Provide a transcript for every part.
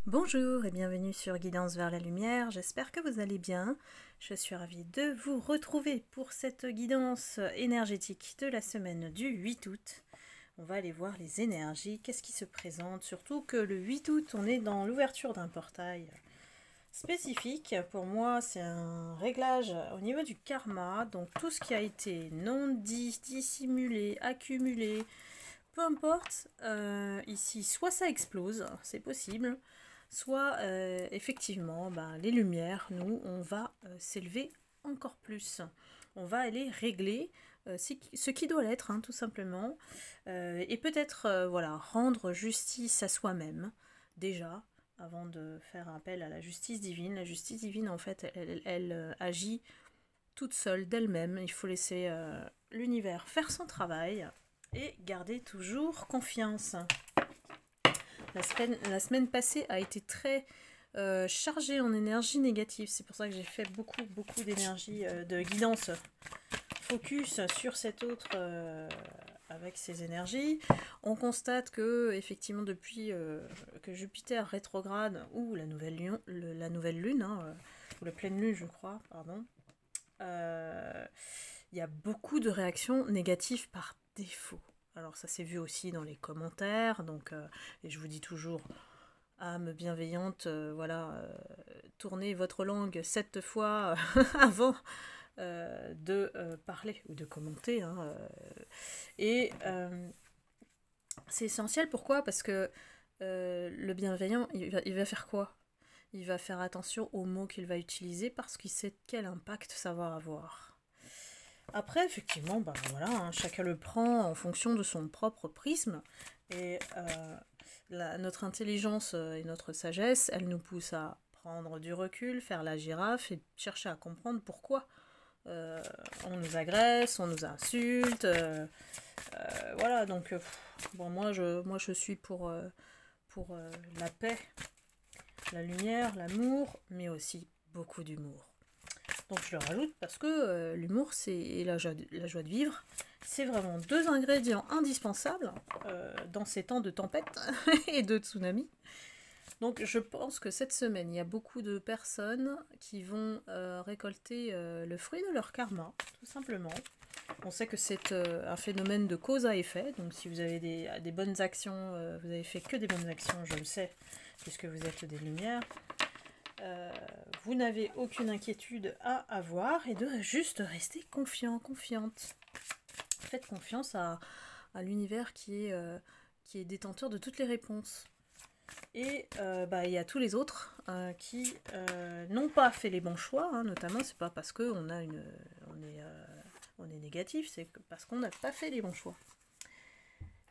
Bonjour et bienvenue sur Guidance vers la lumière, j'espère que vous allez bien. Je suis ravie de vous retrouver pour cette guidance énergétique de la semaine du 8 août. On va aller voir les énergies, qu'est-ce qui se présente, surtout que le 8 août on est dans l'ouverture d'un portail spécifique. Pour moi c'est un réglage au niveau du karma, donc tout ce qui a été non dit, dissimulé, accumulé, peu importe, ici soit ça explose, c'est possible, soit effectivement les lumières, nous, on va s'élever encore plus. On va aller régler ce qui doit l'être, hein, tout simplement, et peut-être voilà, rendre justice à soi-même, déjà, avant de faire appel à la justice divine. La justice divine, en fait, elle agit toute seule d'elle-même. Il faut laisser l'univers faire son travail et garder toujours confiance. La semaine passée a été très chargée en énergie négative. C'est pour ça que j'ai fait beaucoup d'énergie de guidance focus sur cet autre avec ces énergies. On constate que effectivement depuis que Jupiter rétrograde ou la nouvelle lune, hein, ou la pleine lune je crois, pardon, il y a beaucoup de réactions négatives par défaut. Alors ça s'est vu aussi dans les commentaires, donc et je vous dis toujours, âme bienveillante, tournez votre langue 7 fois avant de parler ou de commenter, hein, et c'est essentiel. Pourquoi? Parce que le bienveillant, il va faire quoi? Il va faire attention aux mots qu'il va utiliser parce qu'il sait quel impact ça va avoir. Après, effectivement, voilà, hein, chacun le prend en fonction de son propre prisme. Et notre intelligence et notre sagesse, elle nous pousse à prendre du recul, faire la girafe et chercher à comprendre pourquoi on nous agresse, on nous insulte. Voilà, donc bon, moi je suis pour la paix, la lumière, l'amour, mais aussi beaucoup d'humour. Donc je le rajoute parce que l'humour et la joie de vivre, c'est vraiment 2 ingrédients indispensables dans ces temps de tempête et de tsunami. Donc je pense que cette semaine, il y a beaucoup de personnes qui vont récolter le fruit de leur karma, tout simplement. On sait que c'est un phénomène de cause à effet, donc si vous avez des bonnes actions, vous avez fait que des bonnes actions, je le sais, puisque vous êtes des lumières, vous n'avez aucune inquiétude à avoir et de juste rester confiant, confiante. Faites confiance à l'univers qui est détenteur de toutes les réponses. Et il y a tous les autres qui n'ont pas fait les bons choix, hein, notamment c'est pas parce qu'on on est négatif, c'est parce qu'on n'a pas fait les bons choix.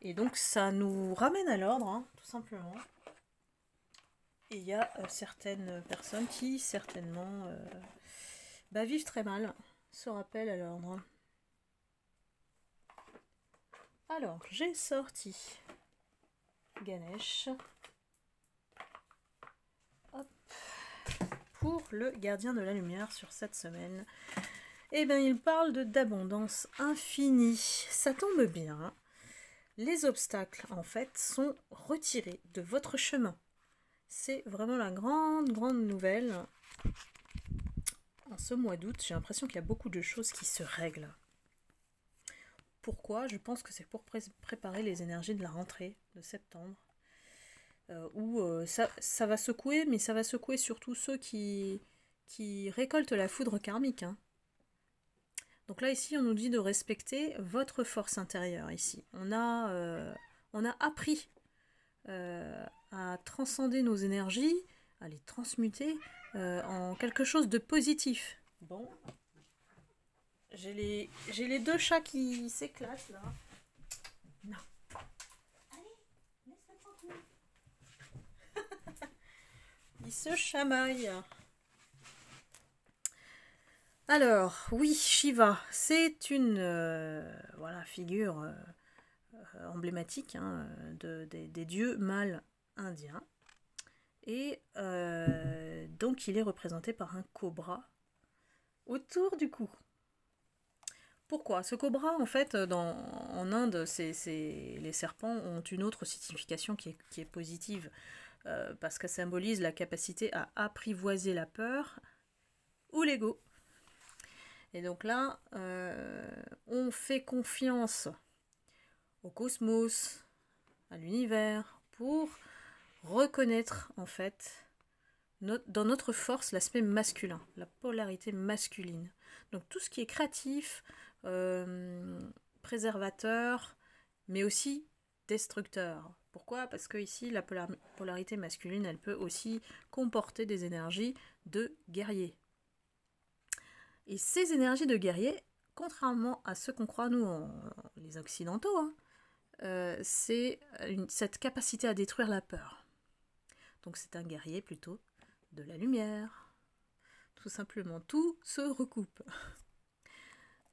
Et donc ça nous ramène à l'ordre, hein, tout simplement. Et il y a certaines personnes qui certainement vivent très mal ce rappel à l'ordre. Alors j'ai sorti Ganesh. Hop. Pour le gardien de la lumière sur cette semaine. Eh bien, il parle d'abondance infinie. Ça tombe bien. Les obstacles, en fait, sont retirés de votre chemin. C'est vraiment la grande nouvelle. En ce mois d'août, j'ai l'impression qu'il y a beaucoup de choses qui se règlent. Pourquoi? Je pense que c'est pour préparer les énergies de la rentrée de septembre. Où ça va secouer, mais ça va secouer surtout ceux qui récoltent la foudre karmique, hein. Donc là, ici, on nous dit de respecter votre force intérieure, ici. On a appris à transcender nos énergies, à les transmuter en quelque chose de positif. Bon. J'ai les 2 chats qui s'éclatent, là. Non. Allez, laisse-le tranquille. Ils se chamaillent. Alors, oui, Shiva, c'est une figure emblématique, hein, des dieux mâles indiens. Et donc, il est représenté par un cobra autour du cou. Pourquoi? Ce cobra, en fait, en Inde, les serpents ont une autre signification qui est positive. parce qu'elle symbolise la capacité à apprivoiser la peur ou l'ego. Et donc là, on fait confiance au cosmos, à l'univers, pour reconnaître en fait dans notre force l'aspect masculin, la polarité masculine. Donc tout ce qui est créatif, préservateur, mais aussi destructeur. Pourquoi? Parce que ici, la polarité masculine, elle peut aussi comporter des énergies de guerrier. Et ces énergies de guerrier, contrairement à ce qu'on croit nous, les occidentaux, c'est cette capacité à détruire la peur. Donc c'est un guerrier plutôt de la lumière. Tout simplement, tout se recoupe.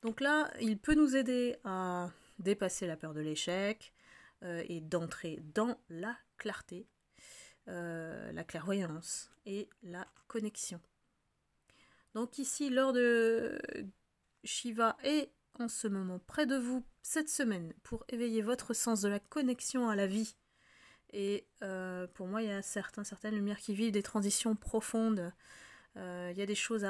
Donc là, il peut nous aider à dépasser la peur de l'échec et d'entrer dans la clarté, la clairvoyance et la connexion. Donc ici, Lord de Shiva est en ce moment près de vous cette semaine pour éveiller votre sens de la connexion à la vie. Et pour moi, il y a certaines lumières qui vivent des transitions profondes. Il y a des choses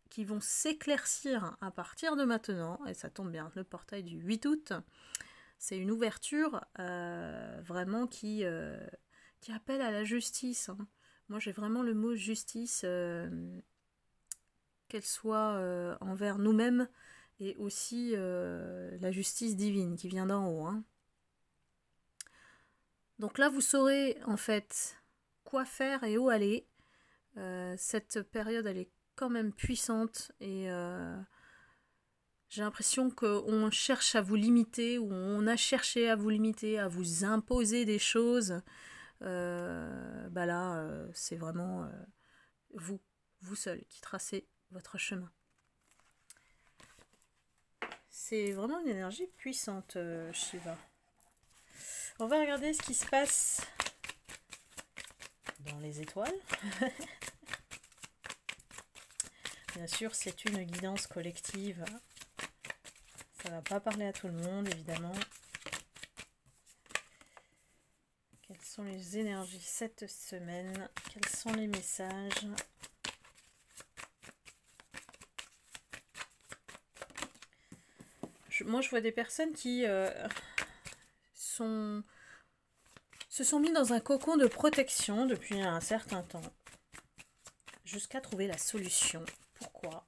qui vont s'éclaircir à partir de maintenant, et ça tombe bien, le portail du 8 août, c'est une ouverture vraiment qui appelle à la justice. Hein. Moi j'ai vraiment le mot justice, qu'elle soit envers nous-mêmes, et aussi la justice divine qui vient d'en haut. Hein. Donc là vous saurez en fait quoi faire et où aller. Cette période elle est quand même puissante et j'ai l'impression qu'on cherche à vous limiter, ou on a cherché à vous limiter, à vous imposer des choses. Là, c'est vraiment vous seul qui tracez votre chemin. C'est vraiment une énergie puissante, Shiva. On va regarder ce qui se passe dans les étoiles. Bien sûr, c'est une guidance collective. Ça ne va pas parler à tout le monde, évidemment. Quelles sont les énergies cette semaine? Quels sont les messages? Moi, je vois des personnes qui se sont mis dans un cocon de protection depuis un certain temps, jusqu'à trouver la solution. Pourquoi?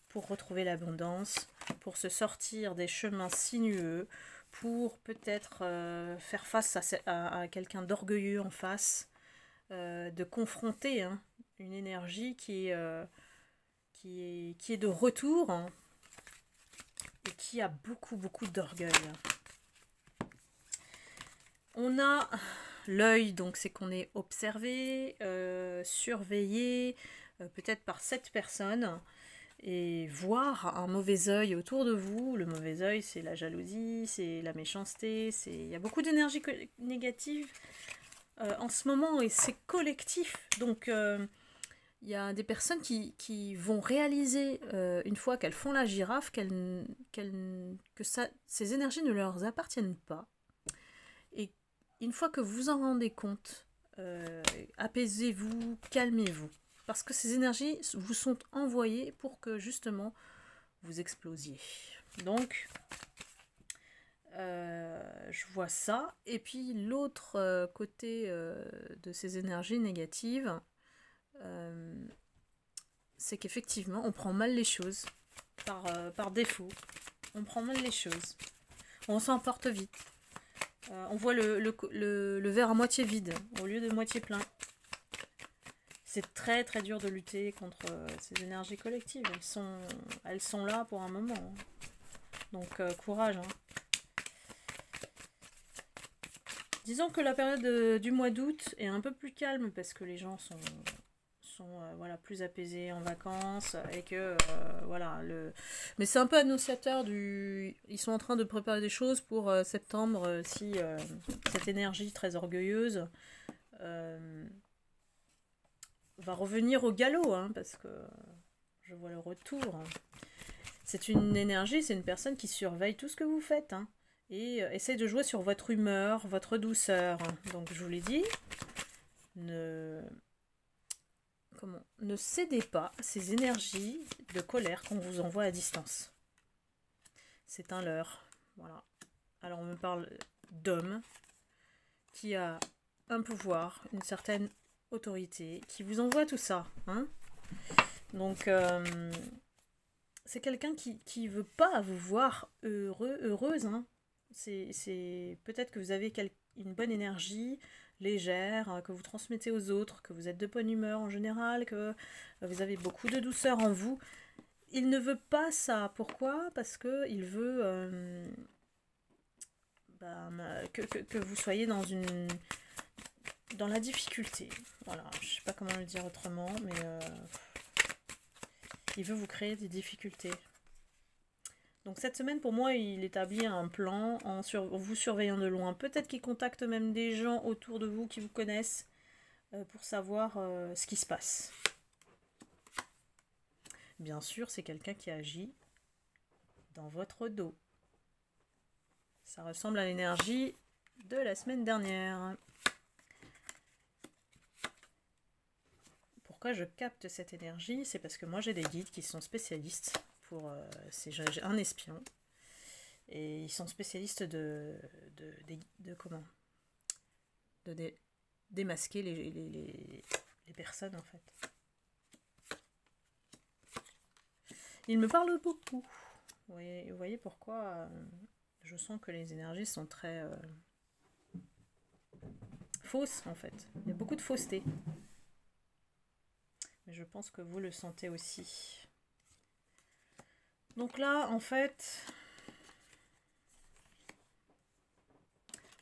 Pour retrouver l'abondance, pour se sortir des chemins sinueux, pour peut-être faire face à quelqu'un d'orgueilleux en face, de confronter une énergie qui est de retour, hein, et qui a beaucoup d'orgueil. On a l'œil, donc c'est qu'on est observé, surveillé, peut-être par cette personne, et voir un mauvais œil autour de vous. Le mauvais œil, c'est la jalousie, c'est la méchanceté, il y a beaucoup d'énergie négative en ce moment, et c'est collectif. Donc il y a des personnes qui vont réaliser, une fois qu'elles font la girafe, ces énergies ne leur appartiennent pas. Et une fois que vous en rendez compte, apaisez-vous, calmez-vous. Parce que ces énergies vous sont envoyées pour que justement vous explosiez. Donc, je vois ça. Et puis l'autre côté de ces énergies négatives, c'est qu'effectivement on prend mal les choses par défaut. On prend mal les choses. On s'emporte vite. On voit le verre à moitié vide au lieu de moitié plein. C'est très dur de lutter contre ces énergies collectives. Elles sont là pour un moment. Donc courage. Hein. Disons que la période du mois d'août est un peu plus calme parce que les gens sont plus apaisés en vacances et que mais c'est un peu annonciateur ils sont en train de préparer des choses pour septembre, si cette énergie très orgueilleuse va revenir au galop, hein, parce que je vois le retour. C'est une énergie, c'est une personne qui surveille tout ce que vous faites, hein, et essaye de jouer sur votre humeur, votre douceur. Donc je vous l'ai dit, ne cédez pas à ces énergies de colère qu'on vous envoie à distance. C'est un leurre. Voilà. Alors on me parle d'homme qui a un pouvoir, une certaine autorité, qui vous envoie tout ça. Hein. Donc c'est quelqu'un qui veut pas vous voir heureuse. Hein. C'est peut-être que vous avez une bonne énergie légère, que vous transmettez aux autres, que vous êtes de bonne humeur en général, que vous avez beaucoup de douceur en vous. Il ne veut pas ça. Pourquoi? Parce qu'il veut que vous soyez dans la difficulté. Voilà, je sais pas comment le dire autrement, mais il veut vous créer des difficultés. Donc cette semaine, pour moi, il établit un plan en vous surveillant de loin. Peut-être qu'il contacte même des gens autour de vous qui vous connaissent pour savoir ce qui se passe. Bien sûr, c'est quelqu'un qui agit dans votre dos. Ça ressemble à l'énergie de la semaine dernière. Pourquoi je capte cette énergie? C'est parce que moi j'ai des guides qui sont spécialistes pour... j'ai un espion. Et ils sont spécialistes de comment? De démasquer les personnes en fait. Ils me parlent beaucoup. Vous voyez pourquoi je sens que les énergies sont très fausses en fait. Il y a beaucoup de fausseté. Mais je pense que vous le sentez aussi. Donc là, en fait,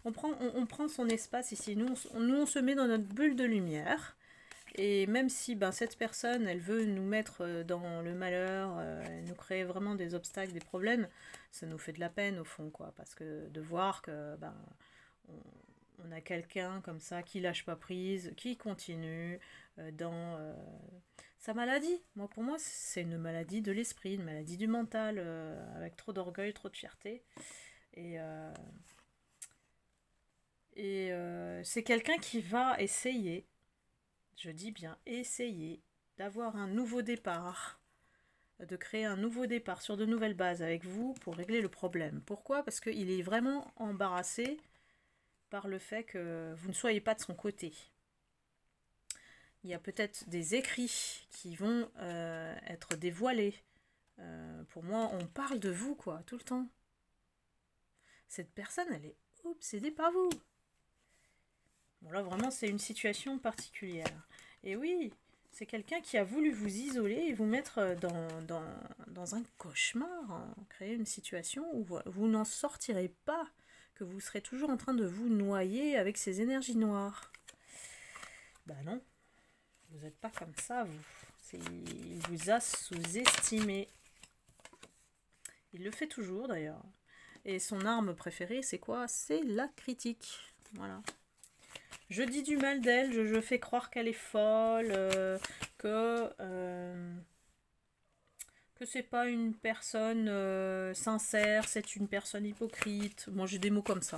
on prend son espace ici. Nous, on se met dans notre bulle de lumière. Et même si cette personne, elle veut nous mettre dans le malheur, elle nous crée vraiment des obstacles, des problèmes, ça nous fait de la peine au fond, quoi. Parce que de voir que on a quelqu'un comme ça qui lâche pas prise, qui continue dans sa maladie. Pour moi, c'est une maladie de l'esprit, une maladie du mental, avec trop d'orgueil, trop de fierté. Et c'est quelqu'un qui va essayer, je dis bien essayer, d'avoir un nouveau départ, de créer un nouveau départ sur de nouvelles bases avec vous pour régler le problème. Pourquoi? Parce qu'il est vraiment embarrassé par le fait que vous ne soyez pas de son côté. Il y a peut-être des écrits qui vont être dévoilés. Pour moi, on parle de vous, quoi, tout le temps. Cette personne, elle est obsédée par vous. Bon, là, vraiment, c'est une situation particulière. Et oui, c'est quelqu'un qui a voulu vous isoler et vous mettre dans un cauchemar, hein, créer une situation où vous n'en sortirez pas, que vous serez toujours en train de vous noyer avec ces énergies noires. Non, vous n'êtes pas comme ça, vous. Il vous a sous-estimé. Il le fait toujours, d'ailleurs. Et son arme préférée, c'est quoi? C'est la critique. Voilà. Je dis du mal d'elle, je fais croire qu'elle est folle, que c'est pas une personne sincère, c'est une personne hypocrite. Moi, j'ai des mots comme ça.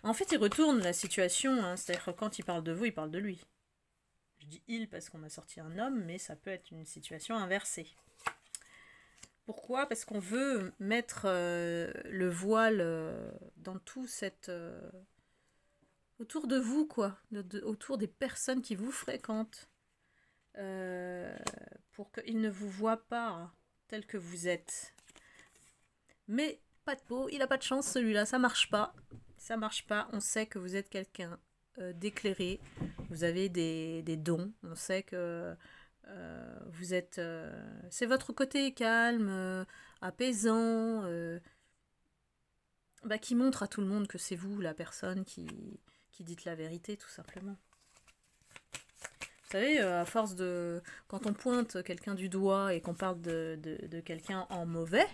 En fait, il retourne la situation, hein, c'est-à-dire que quand il parle de vous, il parle de lui. Je dis il parce qu'on m'a sorti un homme, mais ça peut être une situation inversée. Pourquoi? Parce qu'on veut mettre le voile dans tout cette... autour de vous, quoi. Autour des personnes qui vous fréquentent. Pour qu'ils ne vous voient pas tel que vous êtes. Mais pas de peau, il n'a pas de chance celui-là, ça marche pas. Ça marche pas, on sait que vous êtes quelqu'un d'éclairé, vous avez des dons, on sait que vous êtes... c'est votre côté calme, apaisant, qui montre à tout le monde que c'est vous la personne qui dites la vérité, tout simplement. Vous savez, à force de... Quand on pointe quelqu'un du doigt et qu'on parle de quelqu'un en mauvais,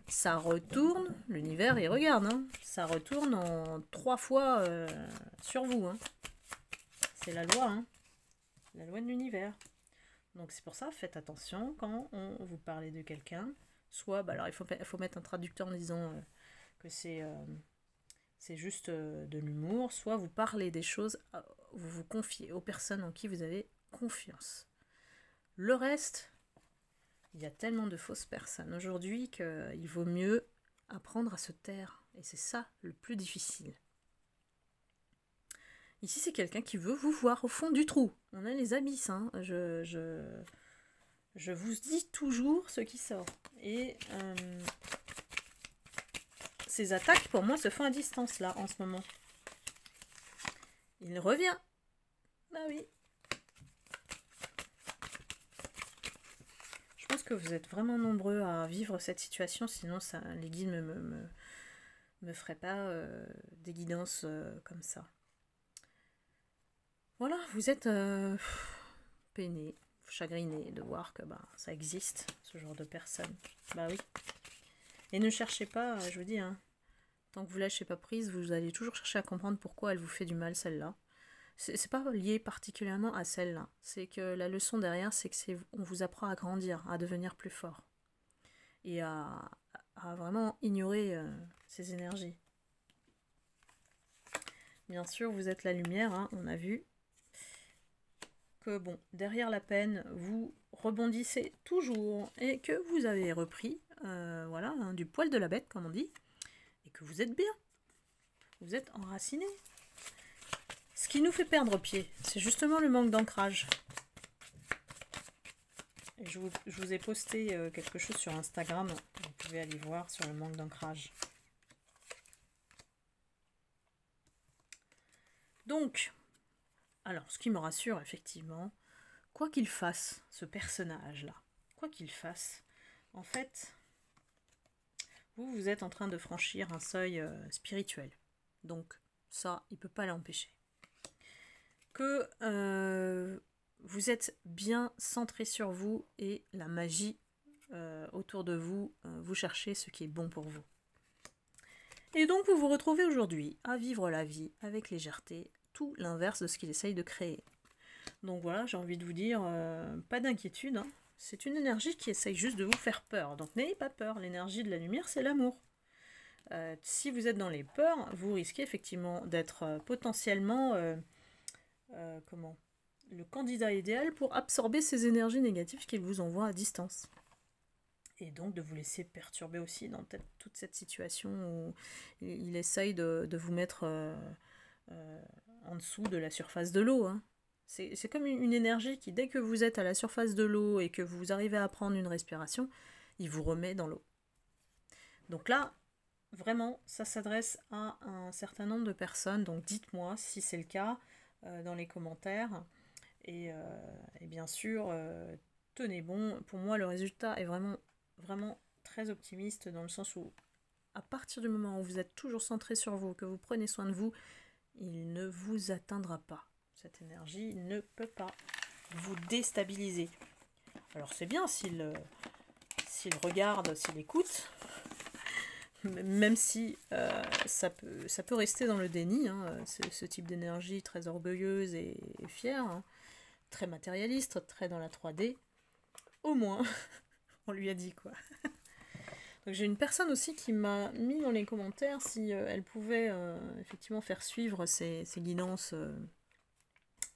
ça retourne, l'univers il regarde, hein, ça retourne en 3 fois sur vous. Hein. C'est la loi, hein, la loi de l'univers. Donc c'est pour ça, faites attention quand on vous parlez de quelqu'un. Soit, alors il faut mettre un traducteur en disant que c'est juste de l'humour, soit vous parlez des choses vous vous confiez aux personnes en qui vous avez confiance. Le reste, il y a tellement de fausses personnes aujourd'hui qu'il vaut mieux apprendre à se taire. Et c'est ça le plus difficile. Ici, c'est quelqu'un qui veut vous voir au fond du trou. On a les abysses, hein. Je vous dis toujours ce qui sort. Et ces attaques, pour moi, se font à distance, là, en ce moment. Il revient. Bah oui. Je pense que vous êtes vraiment nombreux à vivre cette situation, sinon ça, les guides me feraient pas des guidances comme ça. Voilà, vous êtes peiné, chagriné de voir que ça existe, ce genre de personnes. Bah oui. Et ne cherchez pas, je vous dis, hein, tant que vous lâchez pas prise, vous allez toujours chercher à comprendre pourquoi elle vous fait du mal, celle-là. C'est pas lié particulièrement à celle-là. C'est que la leçon derrière, c'est que on vous apprend à grandir, à devenir plus fort. Et à vraiment ignorer ces énergies. Bien sûr, vous êtes la lumière, hein, on a vu. Que bon, derrière la peine, vous rebondissez toujours. Et que vous avez repris, voilà, hein, du poil de la bête, comme on dit. Et que vous êtes bien. Vous êtes enraciné. Ce qui nous fait perdre pied, c'est justement le manque d'ancrage. Je vous ai posté quelque chose sur Instagram, vous pouvez aller voir sur le manque d'ancrage. Donc, alors ce qui me rassure effectivement, quoi qu'il fasse, ce personnage-là, quoi qu'il fasse, en fait, vous êtes en train de franchir un seuil spirituel. Donc ça, il ne peut pas l'empêcher. Que vous êtes bien centré sur vous et la magie autour de vous, vous cherchez ce qui est bon pour vous. Et donc vous vous retrouvez aujourd'hui à vivre la vie avec légèreté, tout l'inverse de ce qu'il essaye de créer. Donc voilà, j'ai envie de vous dire, pas d'inquiétude, hein. C'est une énergie qui essaye juste de vous faire peur. Donc n'ayez pas peur, l'énergie de la lumière c'est l'amour. Si vous êtes dans les peurs, vous risquez effectivement d'être potentiellement le candidat idéal pour absorber ces énergies négatives qu'il vous envoie à distance. Et donc de vous laisser perturber aussi dans toute cette situation où il essaye de vous mettre en dessous de la surface de l'eau. Hein. C'est comme une énergie qui, dès que vous êtes à la surface de l'eau et que vous arrivez à prendre une respiration, il vous remet dans l'eau. Donc là, vraiment, ça s'adresse à un certain nombre de personnes. Donc dites-moi si c'est le cas dans les commentaires. Et bien sûr, tenez bon. Pour moi, le résultat est vraiment très optimiste dans le sens où, à partir du moment où vous êtes toujours centré sur vous, que vous prenez soin de vous, il ne vous atteindra pas. Cette énergie ne peut pas vous déstabiliser. Alors c'est bien s'il regarde, s'il écoute, même si ça peut rester dans le déni, hein, ce type d'énergie très orgueilleuse et fière, hein, très matérialiste, très dans la 3D, au moins, on lui a dit quoi. Donc j'ai une personne aussi qui m'a mis dans les commentaires si elle pouvait effectivement faire suivre ces guidances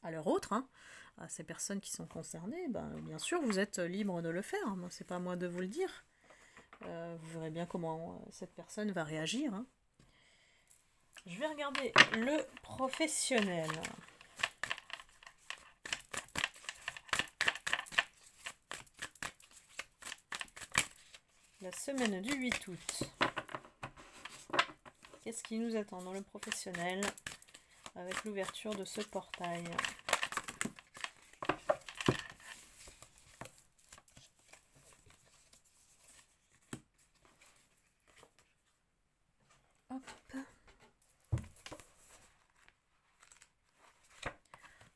à leur autre, hein, à ces personnes qui sont concernées. Bien sûr, vous êtes libre de le faire. Moi, c'est pas à moi de vous le dire. Vous verrez bien comment cette personne va réagir. Hein. Je vais regarder le professionnel. La semaine du 8 août. Qu'est-ce qui nous attend dans le professionnel avec l'ouverture de ce portail? Hop.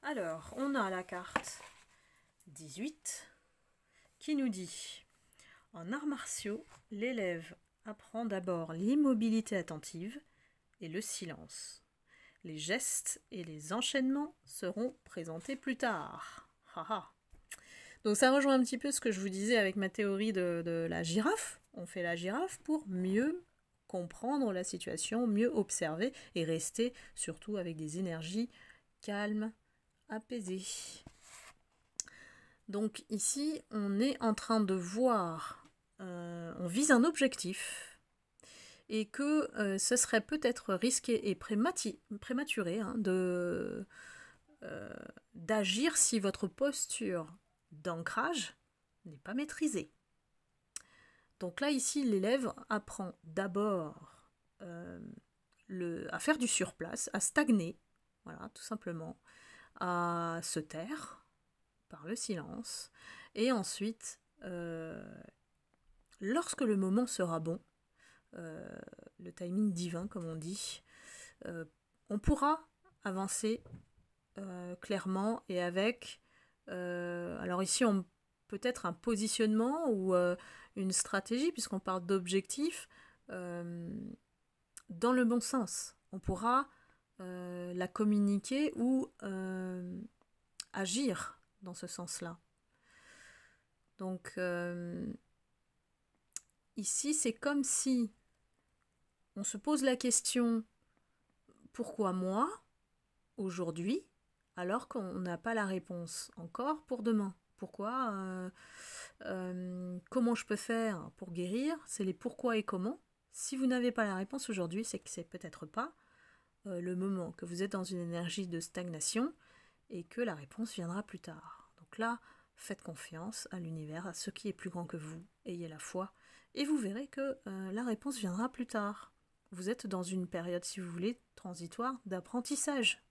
Alors, on a la carte 18 qui nous dit: en arts martiaux, l'élève apprend d'abord l'immobilité attentive et le silence. Les gestes et les enchaînements seront présentés plus tard. Haha. Donc ça rejoint un petit peu ce que je vous disais avec ma théorie de la girafe. On fait la girafe pour mieux comprendre la situation, mieux observer et rester surtout avec des énergies calme, apaisé. Donc ici, on est en train de voir, on vise un objectif et que ce serait peut-être risqué et prématuré hein, d'agir si votre posture d'ancrage n'est pas maîtrisée. Donc là, ici, l'élève apprend d'abord à faire du surplace, à stagner, voilà, tout simplement, à se taire par le silence, et ensuite, lorsque le moment sera bon, le timing divin, comme on dit, on pourra avancer clairement et avec, alors ici, peut-être un positionnement ou une stratégie, puisqu'on parle d'objectifs, dans le bon sens. On pourra la communiquer ou agir dans ce sens-là. Donc, ici, c'est comme si on se pose la question « Pourquoi moi, aujourd'hui ?» alors qu'on n'a pas la réponse encore pour demain. Pourquoi comment je peux faire pour guérir? C'est les pourquoi et comment. Si vous n'avez pas la réponse aujourd'hui, c'est que c'est peut-être pas le moment, que vous êtes dans une énergie de stagnation et que la réponse viendra plus tard. Donc là, faites confiance à l'univers, à ce qui est plus grand que vous. Ayez la foi et vous verrez que la réponse viendra plus tard. Vous êtes dans une période, si vous voulez, transitoire d'apprentissage,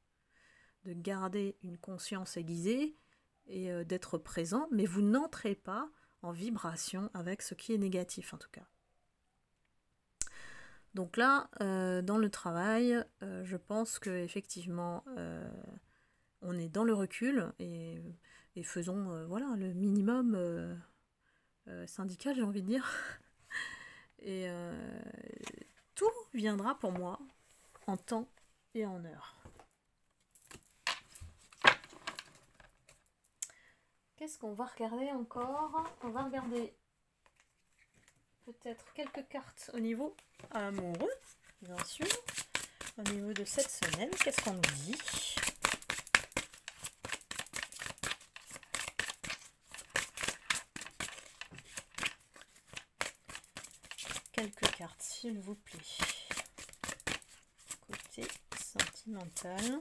de garder une conscience aiguisée et d'être présent, mais vous n'entrez pas en vibration avec ce qui est négatif en tout cas. Donc là, dans le travail, je pense qu'effectivement, on est dans le recul et faisons voilà, le minimum syndical, j'ai envie de dire. Et tout viendra pour moi en temps et en heure. Qu'est-ce qu'on va regarder encore? On va regarder peut-être quelques cartes au niveau amoureux, bien sûr. Au niveau de cette semaine, qu'est-ce qu'on nous dit? Quelques cartes, s'il vous plaît. Côté sentimental.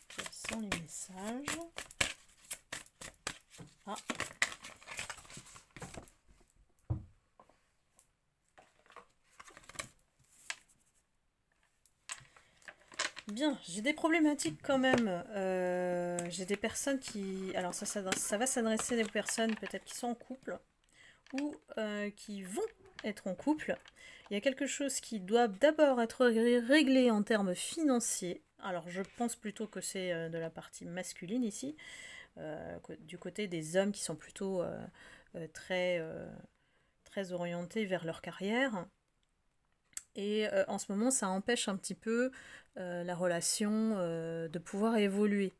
Quels sont les messages? Ah. Bien, j'ai des problématiques quand même. J'ai des personnes qui... Alors ça va s'adresser à des personnes peut-être qui sont en couple ou qui vont être en couple. Il y a quelque chose qui doit d'abord être réglé en termes financiers. Alors je pense plutôt que c'est de la partie masculine ici, du côté des hommes qui sont plutôt très orientés vers leur carrière. Et en ce moment, ça empêche un petit peu la relation de pouvoir évoluer.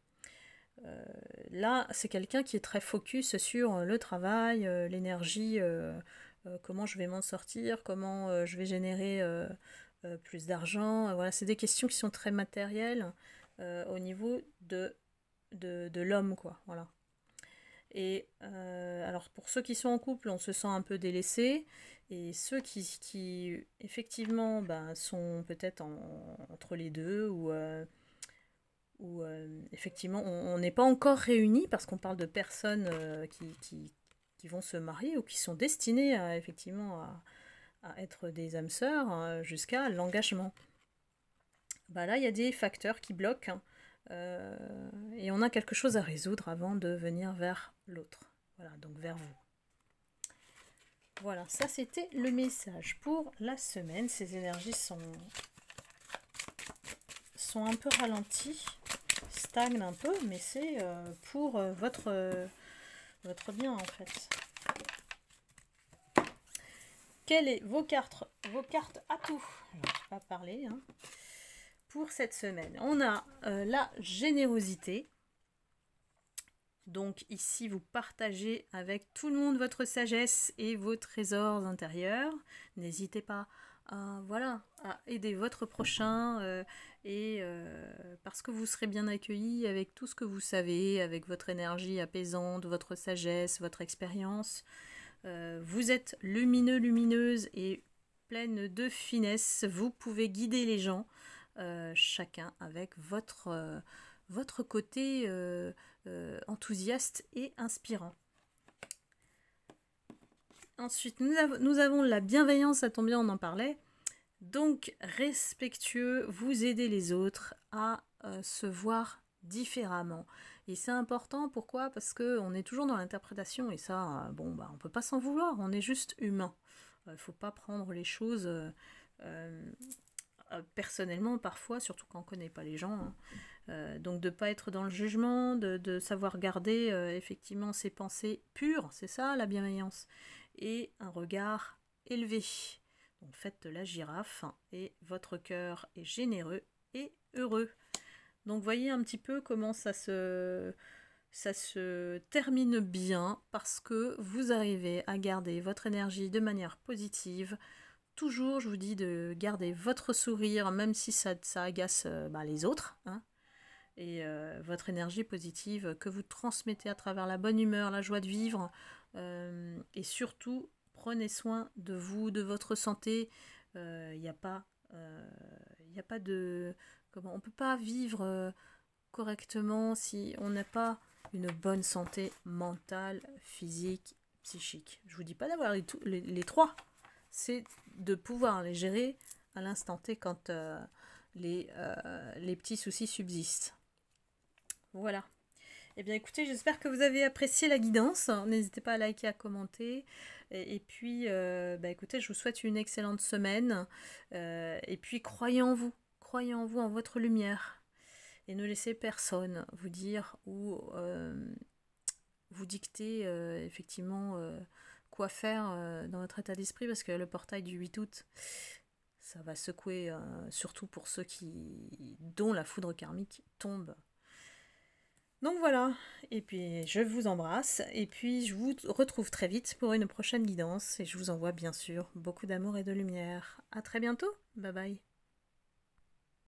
Là, c'est quelqu'un qui est très focus sur le travail, l'énergie, comment je vais m'en sortir, comment je vais générer plus d'argent. Voilà, c'est des questions qui sont très matérielles au niveau de l'homme, quoi. Voilà. Et alors, pour ceux qui sont en couple, on se sent un peu délaissé. Et ceux qui effectivement, sont peut-être entre les deux ou effectivement on n'est pas encore réunis parce qu'on parle de personnes qui vont se marier ou qui sont destinées à, effectivement à être des âmes sœurs jusqu'à l'engagement. Là, il y a des facteurs qui bloquent et on a quelque chose à résoudre avant de venir vers l'autre. Voilà, donc vers vous. Voilà, ça c'était le message pour la semaine. Ces énergies sont un peu ralenties, stagnent un peu, mais c'est pour votre bien en fait. Quelles sont vos cartes atouts? Je ne vais pas parler. Pour cette semaine, on a la générosité. Donc ici, vous partagez avec tout le monde votre sagesse et vos trésors intérieurs. N'hésitez pas à aider votre prochain et parce que vous serez bien accueilli avec tout ce que vous savez, avec votre énergie apaisante, votre sagesse, votre expérience. Vous êtes lumineux, lumineuse et pleine de finesse. Vous pouvez guider les gens, chacun avec votre côté enthousiaste et inspirant. Ensuite, nous avons la bienveillance, ça tombe bien, on en parlait. Donc, respectueux, vous aidez les autres à se voir différemment. Et c'est important, pourquoi? Parce qu'on est toujours dans l'interprétation, et ça, on ne peut pas s'en vouloir, on est juste humain. Il ne faut pas prendre les choses personnellement, parfois, surtout quand on ne connaît pas les gens. Donc, de ne pas être dans le jugement, de savoir garder effectivement ses pensées pures, c'est ça la bienveillance. Et un regard élevé. Donc faites de la girafe et votre cœur est généreux et heureux. Donc voyez un petit peu comment ça se termine bien parce que vous arrivez à garder votre énergie de manière positive. Toujours, je vous dis de garder votre sourire, même si ça agace les autres. Et votre énergie positive que vous transmettez à travers la bonne humeur, la joie de vivre. Et surtout, prenez soin de vous, de votre santé. Il n'y a pas de... on ne peut pas vivre correctement si on n'a pas une bonne santé mentale, physique, psychique. Je ne vous dis pas d'avoir les trois. C'est de pouvoir les gérer à l'instant T quand les petits soucis subsistent. Voilà. Eh bien écoutez, j'espère que vous avez apprécié la guidance. N'hésitez pas à liker, à commenter. Et puis, écoutez, je vous souhaite une excellente semaine. Et puis, croyez en vous, en votre lumière. Et ne laissez personne vous dire ou vous dicter effectivement quoi faire dans votre état d'esprit, parce que le portail du 8 août, ça va secouer, surtout pour ceux dont la foudre karmique tombe. Donc voilà, et puis je vous embrasse, et puis je vous retrouve très vite pour une prochaine guidance, et je vous envoie bien sûr beaucoup d'amour et de lumière. À très bientôt, bye bye.